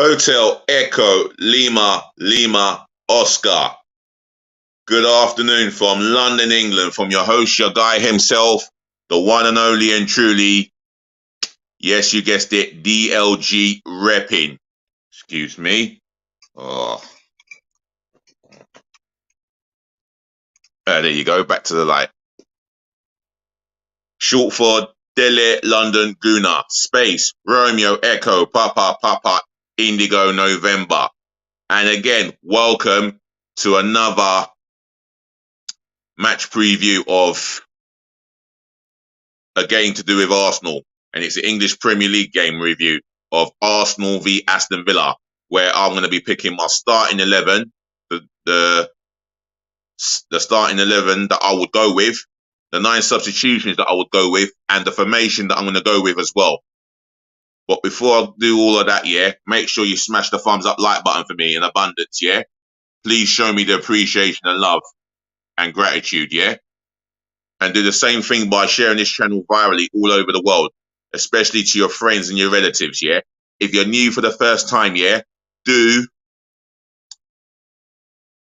Hotel Echo Lima Lima Oscar. Good afternoon from London, England, from your host, your guy himself, the one and only and truly, yes, you guessed it, DLG repping. Excuse me. Oh. There you go, back to the light. Short for Delhi, London, Guna, Space, Romeo, Echo, Papa, Papa, Indigo, November. And again, welcome to another match preview of a game to do with Arsenal. And it's the English Premier League game review of Arsenal v Aston Villa, where I'm going to be picking my starting 11, the starting 11 that I would go with, the 9 substitutions that I would go with, and the formation that I'm going to go with as well. But before I do all of that, yeah, make sure you smash the thumbs up like button for me in abundance, yeah? Please show me the appreciation and love and gratitude, yeah? And do the same thing by sharing this channel virally all over the world, especially to your friends and your relatives, yeah? If you're new for the first time, yeah, do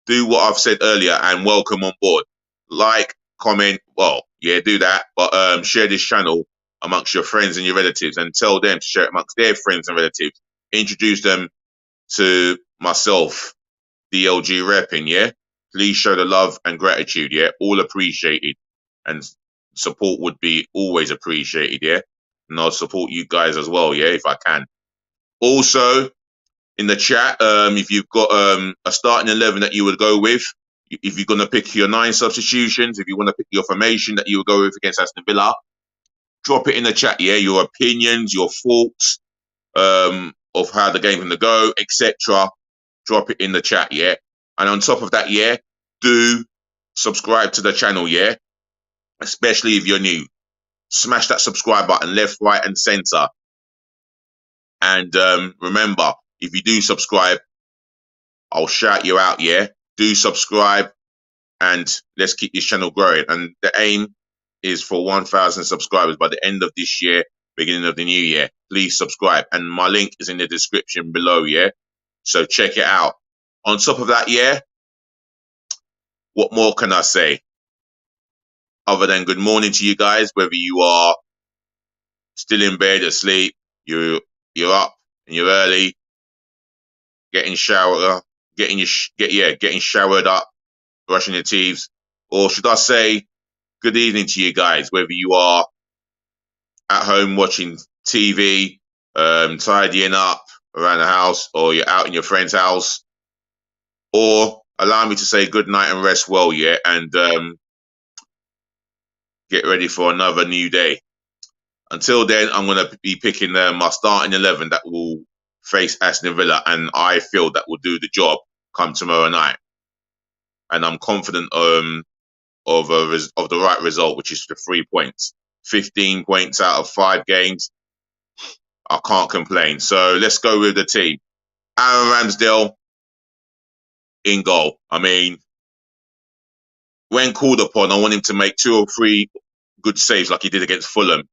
what I've said earlier and welcome on board. Like, comment, well, yeah, do that. But share this channel amongst your friends and your relatives and tell them to share it amongst their friends and relatives. Introduce them to myself, DLG repping, yeah? Please show the love and gratitude, yeah? All appreciated. And support would be always appreciated, yeah? And I'll support you guys as well, yeah, if I can. Also, in the chat, if you've got a starting 11 that you would go with, if you're going to pick your 9 substitutions, if you want to pick your formation that you would go with against Aston Villa, drop it in the chat, yeah? Your opinions, your thoughts of how the game's going to go, etc. Drop it in the chat, yeah? And on top of that, yeah, do subscribe to the channel, yeah? Especially if you're new. Smash that subscribe button left, right, and center. And remember, if you do subscribe, I'll shout you out, yeah? Do subscribe, and let's keep this channel growing. And the aim is for 1,000 subscribers by the end of this year, beginning of the new year. Please subscribe. And my link is in the description below, yeah? So check it out. On top of that, yeah, what more can I say? Other than good morning to you guys, whether you are still in bed, asleep, you're up and you're early, getting showered, getting showered up, brushing your teeth, or should I say, good evening to you guys, whether you are at home watching TV, tidying up around the house, or you're out in your friend's house, or allow me to say good night and rest well, yeah, and get ready for another new day. Until then, I'm going to be picking my starting 11 that will face Aston Villa, and I feel that will do the job come tomorrow night. And I'm confident of the right result, which is the 3 points. 15 points out of 5 games. I can't complain. So let's go with the team. Aaron Ramsdale in goal. I mean, when called upon, I want him to make 2 or 3 good saves like he did against Fulham.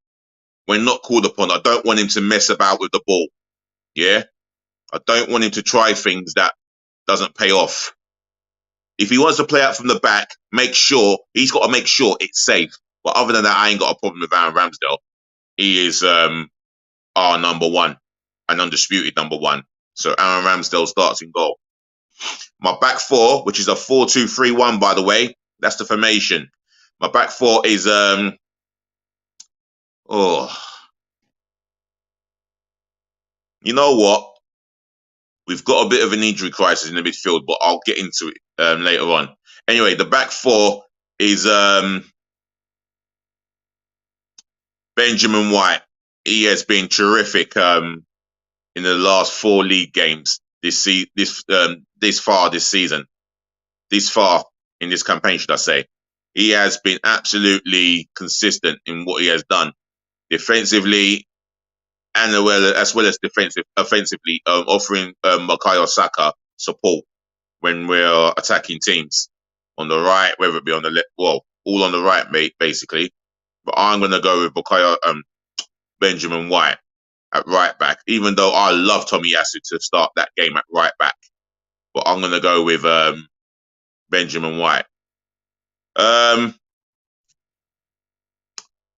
When not called upon, I don't want him to mess about with the ball. Yeah? I don't want him to try things that doesn't pay off. If he wants to play out from the back, he's got to make sure it's safe. But other than that, I ain't got a problem with Aaron Ramsdale. He is our number 1, an undisputed number 1. So Aaron Ramsdale starts in goal. My back 4, which is a 4-2-3-1, by the way, that's the formation. My back 4 is you know what? We've got a bit of an injury crisis in the midfield, but I'll get into it later on. Anyway, the back 4 is Benjamin White. He has been terrific in the last 4 league games this far in this campaign, should I say. He has been absolutely consistent in what he has done defensively, and as well as offensively, offering Bukayo Saka support when we're attacking teams on the right, whether it be on the left, well, all on the right, mate, basically. But I'm going to go with Benjamin White. at right back, even though I love Tomiyasu to start that game at right back. But I'm going to go with Benjamin White.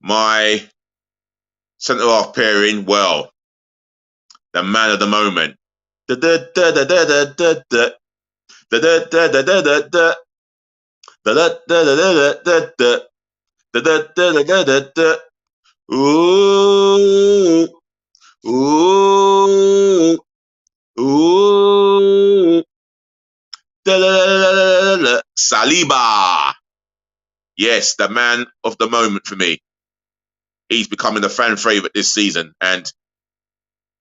My centre-half pairing, well, the man of the moment. Ooh, ooh, ooh. Saliba. Yes, the man of the moment for me. He's becoming a fan favourite this season, and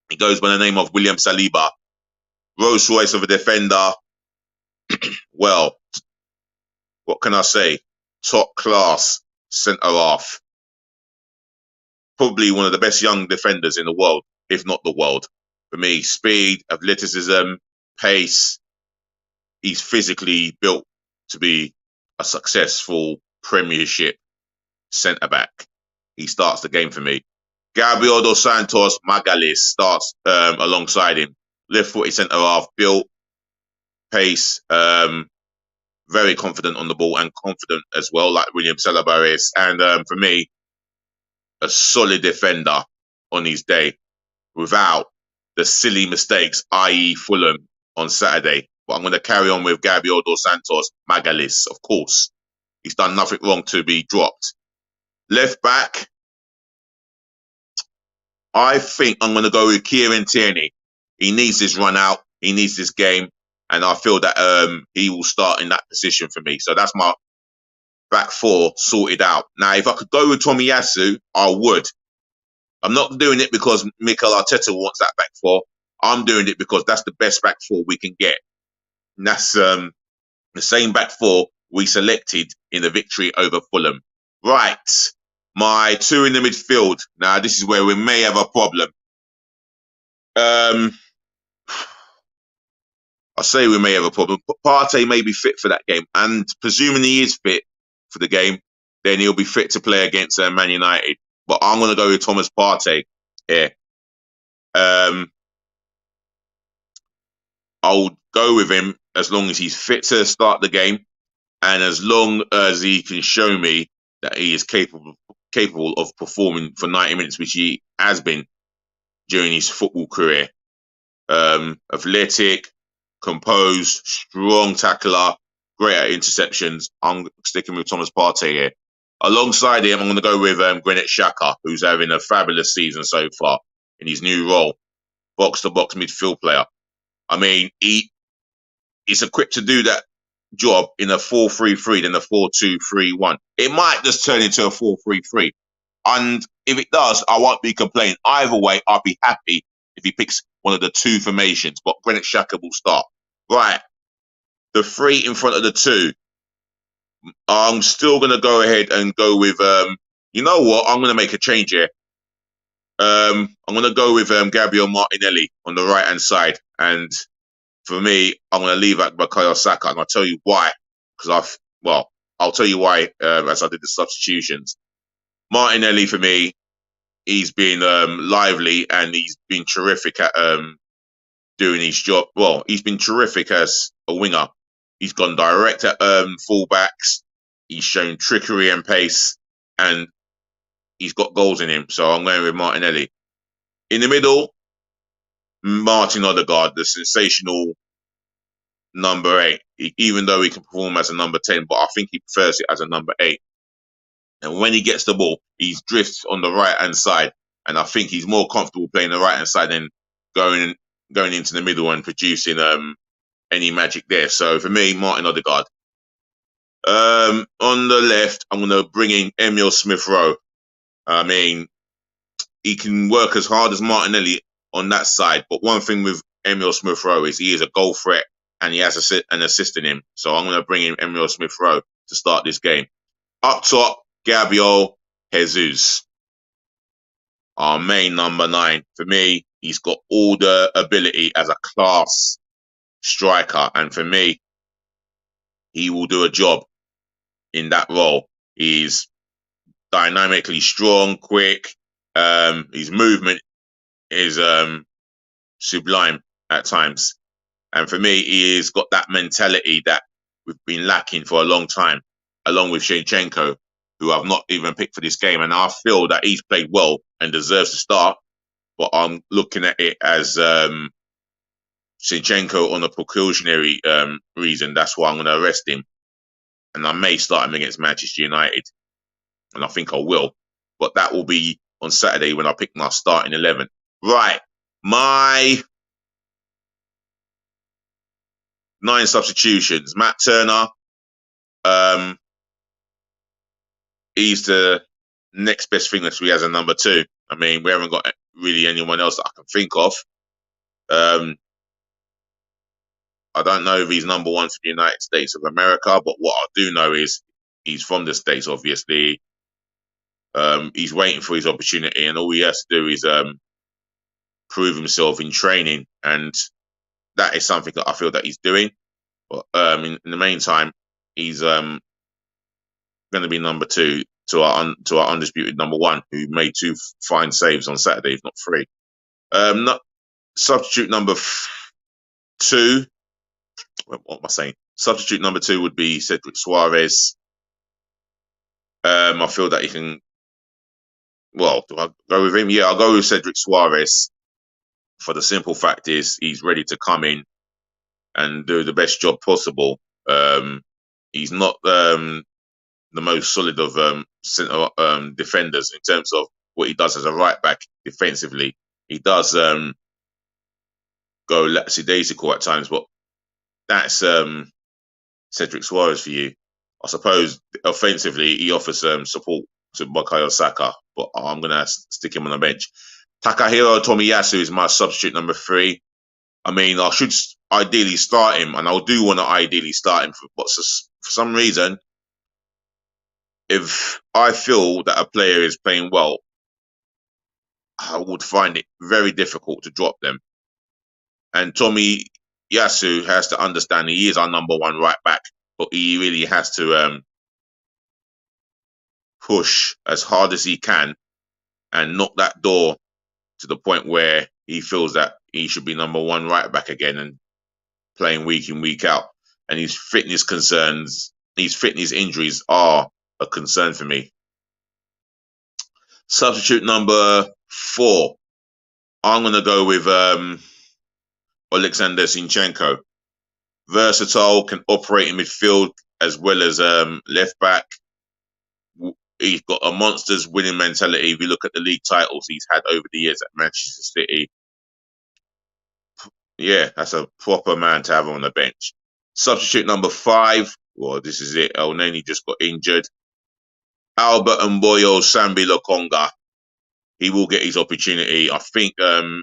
he goes by the name of William Saliba. Rolls Royce of a defender. Well, what can I say? Top class centre half. Probably one of the best young defenders in the world, if not the world. For me, speed, athleticism, pace. He's physically built to be a successful Premiership centre back. He starts the game for me. Gabriel dos Santos Magalhães starts alongside him. Left-footed centre half, built, pace, very confident on the ball and confident as well, like William Saliba is. And for me, a solid defender on his day without the silly mistakes, i.e. Fulham on Saturday. But I'm going to carry on with Gabriel dos Santos Magalhães, of course. He's done nothing wrong to be dropped. Left back, I think I'm going to go with Kieran Tierney. He needs this run out. He needs this game. And I feel that he will start in that position for me. So that's my back four sorted out. Now, if I could go with Tomiyasu, I would. I'm not doing it because Mikel Arteta wants that back four. I'm doing it because that's the best back four we can get. And that's the same back four we selected in the victory over Fulham. Right. My two in the midfield. Now, this is where we may have a problem. I say we may have a problem. Partey may be fit for that game. And presuming he is fit for the game, then he'll be fit to play against Man United. But I'm going to go with Thomas Partey here. I'll go with him as long as he's fit to start the game and as long as he can show me that he is capable of performing for 90 minutes, which he has been during his football career. Athletic, composed, strong tackler, great at interceptions. I'm sticking with Thomas Partey here. Alongside him, I'm going to go with Granit Xhaka, who's having a fabulous season so far in his new role, box-to-box midfield player. I mean, he's equipped to do that job in a 4-3-3 than a 4-2-3-1. It might just turn into a 4-3-3. And if it does, I won't be complaining. Either way, I'll be happy if he picks one of the two formations. But Granit Xhaka will start. Right. The three in front of the two. I'm still going to go ahead and go with, you know what? I'm going to make a change here. I'm going to go with Gabriel Martinelli on the right-hand side. And for me, I'm going to leave out Bukayo Saka. And I'll tell you why. Because I'll tell you why as I did the substitutions. Martinelli, for me, he's been lively and he's been terrific at doing his job. Well, he's been terrific as a winger. He's gone direct at fullbacks. He's shown trickery and pace, and he's got goals in him. So I'm going with Martinelli. In the middle, Martin Odegaard, the sensational number 8. Even though he can perform as a number 10, but I think he prefers it as a number 8. And when he gets the ball, he drifts on the right-hand side. And I think he's more comfortable playing the right-hand side than going into the middle and producing any magic there. So for me, Martin Odegaard. On the left, I'm going to bring in Emil Smith-Rowe. I mean, he can work as hard as Martinelli on that side. But one thing with Emil Smith-Rowe is he is a goal threat and he has an assist in him. So I'm going to bring in Emil Smith-Rowe to start this game. Up top, Gabriel Jesus, our main number 9. For me, he's got all the ability as a class striker. And for me, he will do a job in that role. He's dynamically strong, quick. His movement is sublime at times. And for me, he has got that mentality that we've been lacking for a long time, along with Zinchenko, who I've not even picked for this game. And I feel that he's played well and deserves to start. But I'm looking at it as Zinchenko on a precautionary reason. That's why I'm going to arrest him. And I may start him against Manchester United. And I think I will. But that will be on Saturday when I pick my starting 11. Right. My 9 substitutions. Matt Turner. He's the next best thing that we has a number 2. I mean, we haven't got really anyone else that I can think of. I don't know if he's number 1 for the United States of America, but what I do know is he's from the States, obviously. He's waiting for his opportunity, and all he has to do is prove himself in training, and that is something that I feel that he's doing. But in the meantime, he's going to be number 2 to our undisputed number 1, who made 2 fine saves on Saturday, if not 3. Substitute number 2. What am I saying? Substitute number 2 would be Cedric Suarez. I feel that he can. Well, do I go with him? Yeah, I'll go with Cedric Suarez. For the simple fact is, he's ready to come in and do the best job possible. He's not the most solid of centre defenders in terms of what he does as a right back defensively. He does go lackadaisical at times, but that's Cedric Suarez for you. I suppose offensively he offers support to Bukayo Saka, but I'm going to stick him on the bench. Takahiro Tomiyasu is my substitute number 3. I mean, I should ideally start him, and I do want to ideally start him, but for some reason, if I feel that a player is playing well, I would find it very difficult to drop them. And Tomiyasu has to understand he is our number 1 right back, but he really has to push as hard as he can and knock that door to the point where he feels that he should be number 1 right back again and playing week in, week out. And his fitness injuries are a concern for me. Substitute number 4. I'm going to go with Alexander Zinchenko. Versatile, can operate in midfield as well as left back. He's got a monster's winning mentality. If you look at the league titles he's had over the years at Manchester City, yeah, that's a proper man to have on the bench. Substitute number 5. Well, this is it. El Neni just got injured. Albert Mboyo Sambi Lokonga. He will get his opportunity. I think the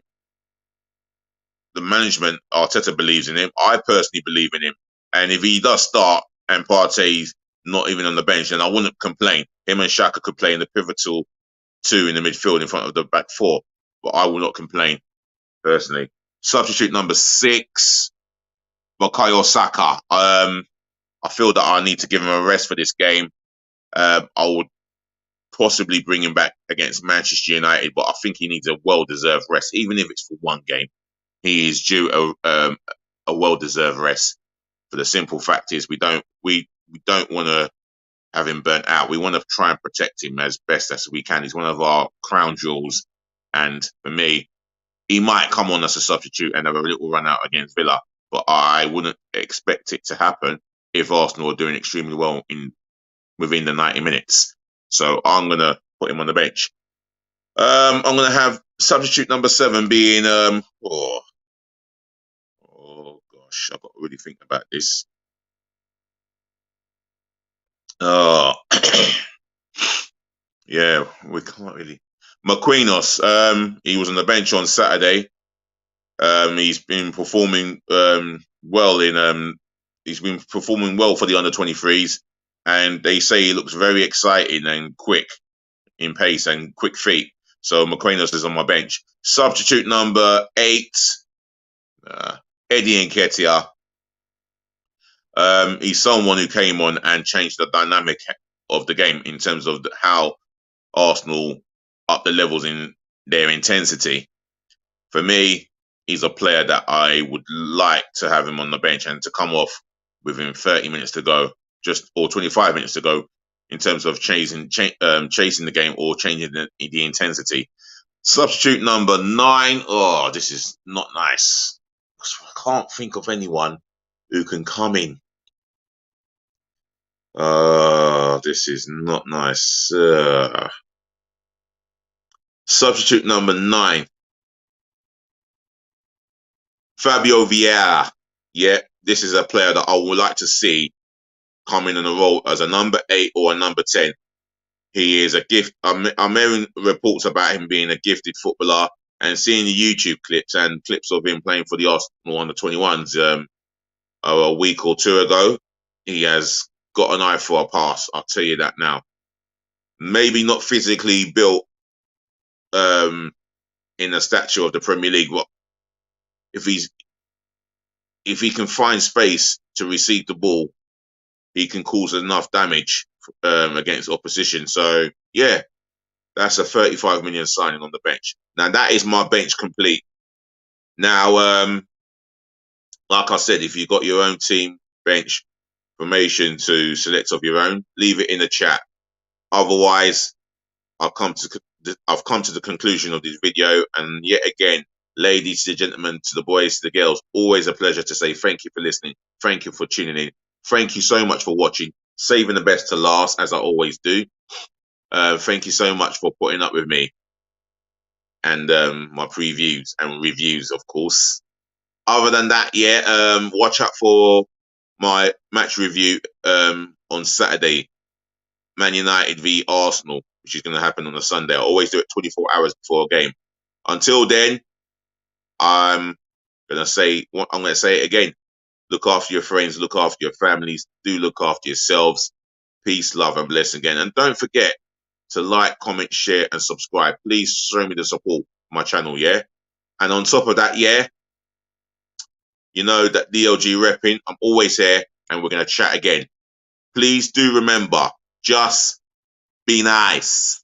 management, Arteta, believes in him. I personally believe in him. And if he does start and Partey's not even on the bench, then I wouldn't complain. Him and Xhaka could play in the pivotal 2 in the midfield in front of the back 4. But I will not complain, personally. Substitute number 6, Bukayo Saka. I feel that I need to give him a rest for this game. I would possibly bring him back against Manchester United, but I think he needs a well-deserved rest, even if it's for 1 game. He is due a well-deserved rest. For the simple fact is, we don't want to have him burnt out. We want to try and protect him as best as we can. He's one of our crown jewels, and for me, he might come on as a substitute and have a little run out against Villa, but I wouldn't expect it to happen if Arsenal are doing extremely well within the 90 minutes. So I'm going to put him on the bench. I'm going to have substitute number 7 being... oh gosh, I've got to really think about this. Oh, yeah, we can't really... Marquinhos, he was on the bench on Saturday. He's been performing well for the under-23s, and they say he looks very exciting and quick in pace and quick feet. So Marquinhos is on my bench. Substitute number 8, Eddie Nketiah. He's someone who came on and changed the dynamic of the game in terms of how Arsenal up the levels in their intensity. For me, he's a player that I would like to have him on the bench and to come off within 30 minutes to go, just or 25 minutes to go, in terms of chasing the game or changing the intensity. Substitute number 9. Oh, this is not nice. I can't think of anyone who can come in. This is not nice. Substitute number 9. Fabio Vieira. Yeah, this is a player that I would like to see come in a role as a number 8 or a number 10. He is a gift. I'm hearing reports about him being a gifted footballer, and seeing the YouTube clips and clips of him playing for the Arsenal under 21s a week or two ago. He has got an eye for a pass. I'll tell you that now. Maybe not physically built in the stature of the Premier League, but if he can find space to receive the ball, he can cause enough damage against opposition. So yeah, that's a 35 million signing on the bench. Now that is my bench complete. Now, like I said, if you've got your own team bench formation to select of your own, leave it in the chat. Otherwise, I've come to the conclusion of this video, and yet again, ladies and gentlemen, to the boys, to the girls, always a pleasure to say thank you for listening. Thank you for tuning in. Thank you so much for watching. Saving the best to last, as I always do. Thank you so much for putting up with me and my previews and reviews, of course. Other than that, yeah, watch out for my match review on Saturday, Man United v Arsenal, which is going to happen on a Sunday. I always do it 24 hours before a game. Until then, I'm going to say it again. Look after your friends, look after your families, do look after yourselves. Peace, love, and blessing again. And don't forget to like, comment, share, and subscribe. Please show me the support for my channel, yeah? And on top of that, yeah, you know that DLG repping, I'm always here, and we're going to chat again. Please do remember, just be nice.